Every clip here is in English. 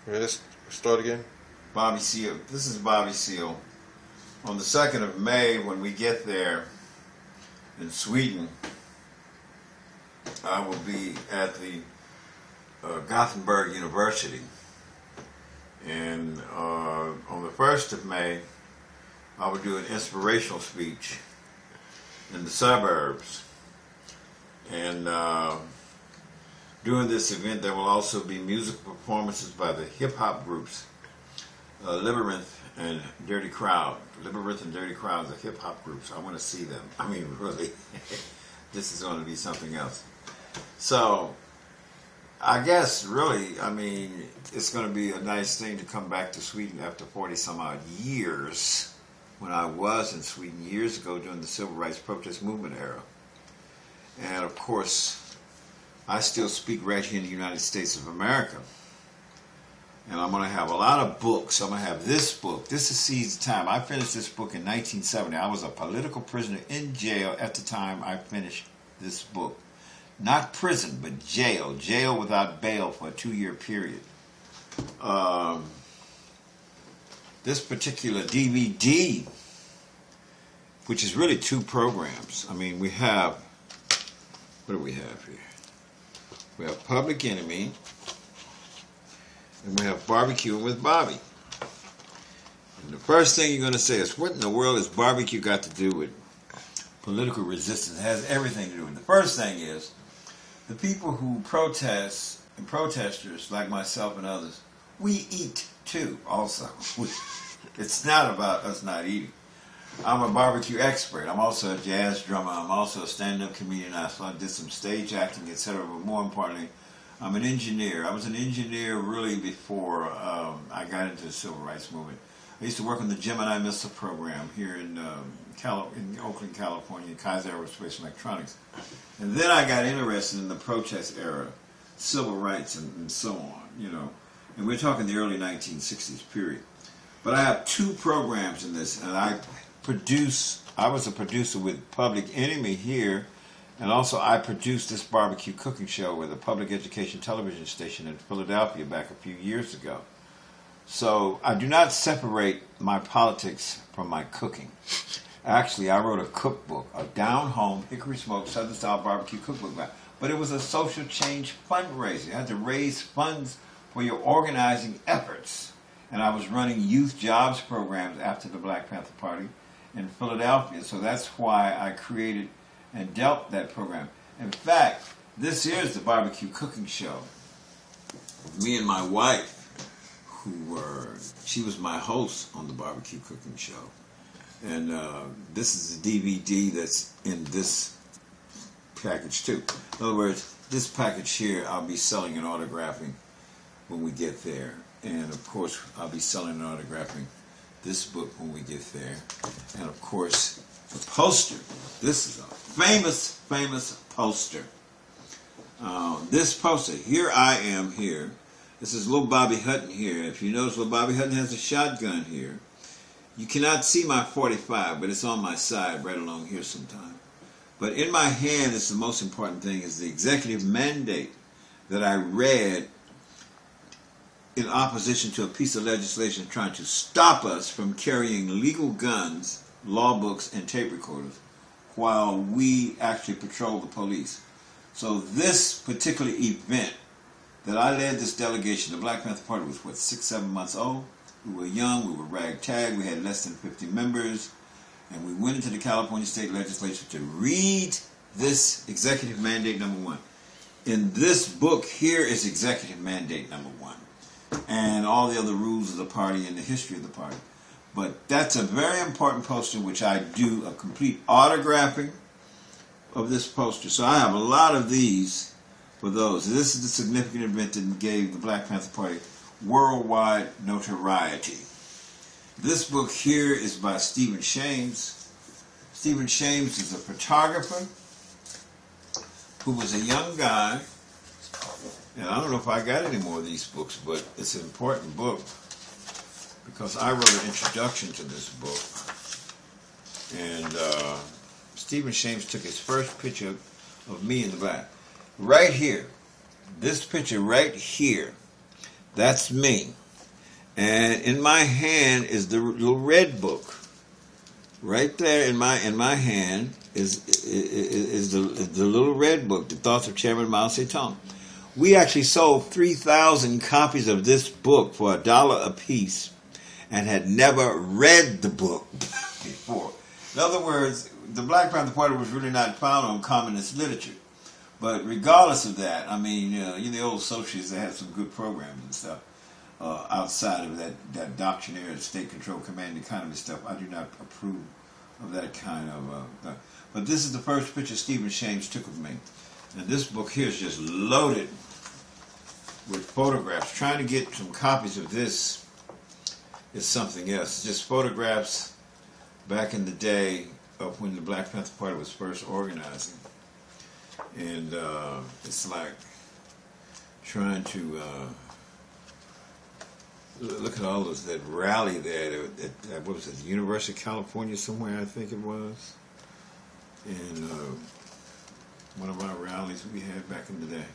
Let's start again. Bobby Seale. This is Bobby Seale. On the 2nd of May, when we get there in Sweden, I will be at the Gothenburg University. And on the 1st of May, I will do an inspirational speech in the suburbs. And during this event, there will also be musical performances by the hip-hop groups Labyrint and Dirty Crowd. Labyrint and Dirty Crowd are hip-hop groups. I want to see them. I mean, really, this is going to be something else. So, I guess, really, I mean, it's going to be a nice thing to come back to Sweden after 40-some-odd years, when I was in Sweden years ago during the Civil Rights Protest Movement era. And, of course, I still speak right here in the United States of America. And I'm going to have a lot of books. I'm going to have this book. This is Seeds of Time. I finished this book in 1970. I was a political prisoner in jail at the time I finished this book. Not prison, but jail. Jail without bail for a 2-year period. This particular DVD, which is really 2 programs. I mean, we have, what do we have here? We have Public Enemy, and we have Barbecuing with Bobby. And the first thing you're going to say is, what in the world has barbecue got to do with political resistance? It has everything to do with it. The first thing is, the people who protest, and protesters like myself and others, we eat too, also. It's not about us not eating. I'm a barbecue expert. I'm also a jazz drummer. I'm also a stand-up comedian. I did some stage acting, etc. But more importantly, I'm an engineer. I was an engineer really before I got into the Civil Rights Movement. I used to work on the Gemini missile program here in Oakland, California, Kaiser Aerospace Electronics. And then I got interested in the protest era, civil rights and so on, you know. And we're talking the early 1960s period. But I have 2 programs in this, and I was a producer with Public Enemy here, and also I produced this barbecue cooking show with a public education television station in Philadelphia back a few years ago. So I do not separate my politics from my cooking. Actually, I wrote a cookbook, a down-home, hickory-smoked, Southern-style barbecue cookbook. But it was a social change fundraiser. You had to raise funds for your organizing efforts. And I was running youth jobs programs after the Black Panther Party in Philadelphia. So that's why I created and developed that program. In fact, this is the barbecue cooking show. Me and my wife, she was my host on the barbecue cooking show. And this is the DVD that's in this package too. In other words, this package here I'll be selling and autographing when we get there. And of course, I'll be selling and autographing this book when we get there. And of course, the poster. This is a famous, famous poster. This poster, here I am here. This is little Bobby Hutton here. If you notice, little Bobby Hutton has a shotgun here. You cannot see my 45, but it's on my side right along here sometime. But in my hand is the most important thing, is the executive mandate that I read in opposition to a piece of legislation trying to stop us from carrying legal guns, law books, and tape recorders while we actually patrol the police. So this particular event that I led this delegation, the Black Panther Party was, what, 6-7 months old? We were young, we were ragtag, we had less than 50 members, and we went into the California State Legislature to read this executive mandate number 1. In this book, here is executive mandate number 1, and all the other rules of the party and the history of the party. But that's a very important poster, which I do a complete autographing of this poster. So I have a lot of these for those. This is the significant event that gave the Black Panther Party worldwide notoriety. This book here is by Stephen Shames. Stephen Shames is a photographer who was a young guy. And I don't know if I got any more of these books, but it's an important book because I wrote an introduction to this book. And Stephen Shames took his first picture of me in the black. Right here, this picture right here, That's me. And in my hand is the little red book. Right there in my hand is the little red book, The Thoughts of Chairman Mao Zedong. We actually sold 3,000 copies of this book for $1 a piece and had never read the book before. In other words, the Black Panther Party was really not founded on communist literature. But regardless of that, I mean, the old socialists, they had some good programs and stuff. Outside of that doctrinaire state control command economy stuff, I do not approve of that kind of but this is the first picture Stephen Shames took of me, and this book here is just loaded with photographs. Trying to get some copies of this is something else. It's just photographs back in the day of when the Black Panther Party was first organizing, and it's like trying to look at all those, that rally there at what was it, the University of California somewhere, I think it was. And one of our rallies we had back in the day.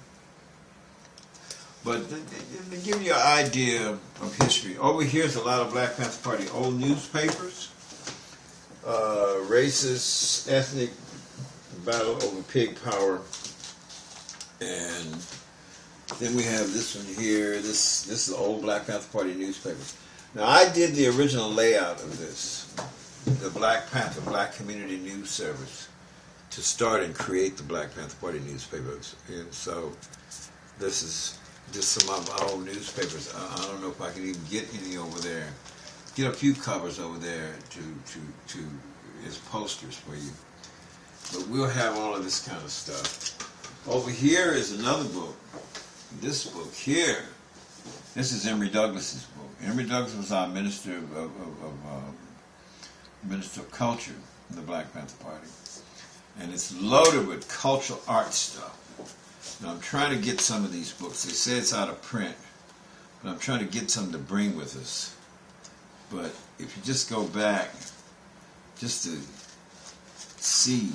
But to give you an idea of history, over here is a lot of Black Panther Party old newspapers. Racist, ethnic battle over pig power. And then we have this one here. This is the old Black Panther Party newspaper. Now, I did the original layout of this, the Black Panther, Black Community News Service, to start and create the Black Panther Party newspapers. And so this is just some of our old newspapers. I don't know if I can even get any over there. Get a few covers over there to as posters for you. But we'll have all of this kind of stuff. Over here is another book. This book here, this is Emory Douglas's book. Emory Douglas was our Minister of Culture in the Black Panther Party. And it's loaded with cultural art stuff. Now I'm trying to get some of these books. They say it's out of print, but I'm trying to get some to bring with us. But if you just go back, just to see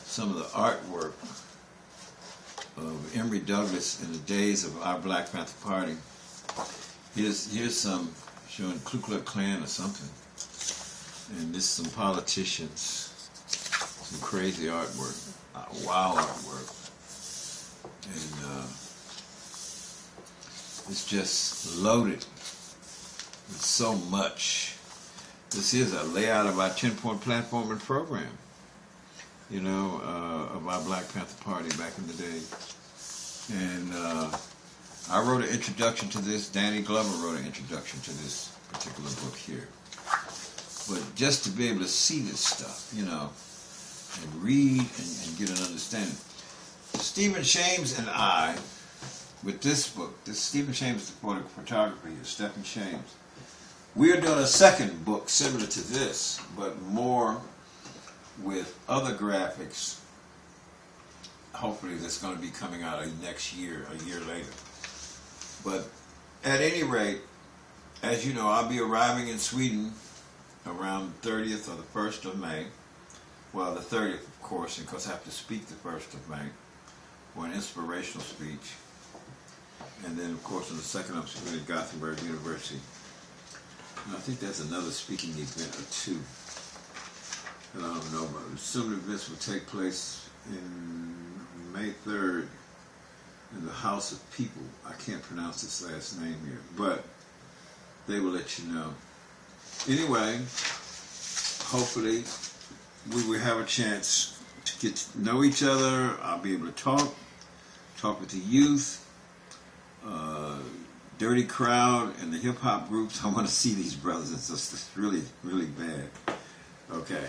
some of the artwork of Emory Douglas in the days of our Black Panther Party. Here's some showing Ku Klux Klan or something. And this is some politicians. Some crazy artwork. Wild artwork. And it's just loaded with so much. This is a layout of our 10-point platform and program, of our Black Panther Party back in the day. And I wrote an introduction to this. Danny Glover wrote an introduction to this particular book here. But just to be able to see this stuff, and read and get an understanding. Stephen Shames and I, with this book, Stephen Shames is the photographer here, Stephen Shames. We are doing a second book similar to this, but more with other graphics. Hopefully that's going to be coming out next year, a year later. But at any rate, as you know, I'll be arriving in Sweden around the 30th or the 1st of May. Well, the 30th, of course, because I have to speak the 1st of May for an inspirational speech. And then, of course, on the 2nd, I'm speaking at Gothenburg University. And I think that's another speaking event or two. And I don't know, but similar events will take place in May 3rd in the House of People. I can't pronounce this last name here, but they will let you know. Anyway, hopefully we will have a chance to get to know each other. I'll be able to talk with the youth, Dirty Crowd, and the hip-hop groups. I want to see these brothers and sisters really, really bad. Okay.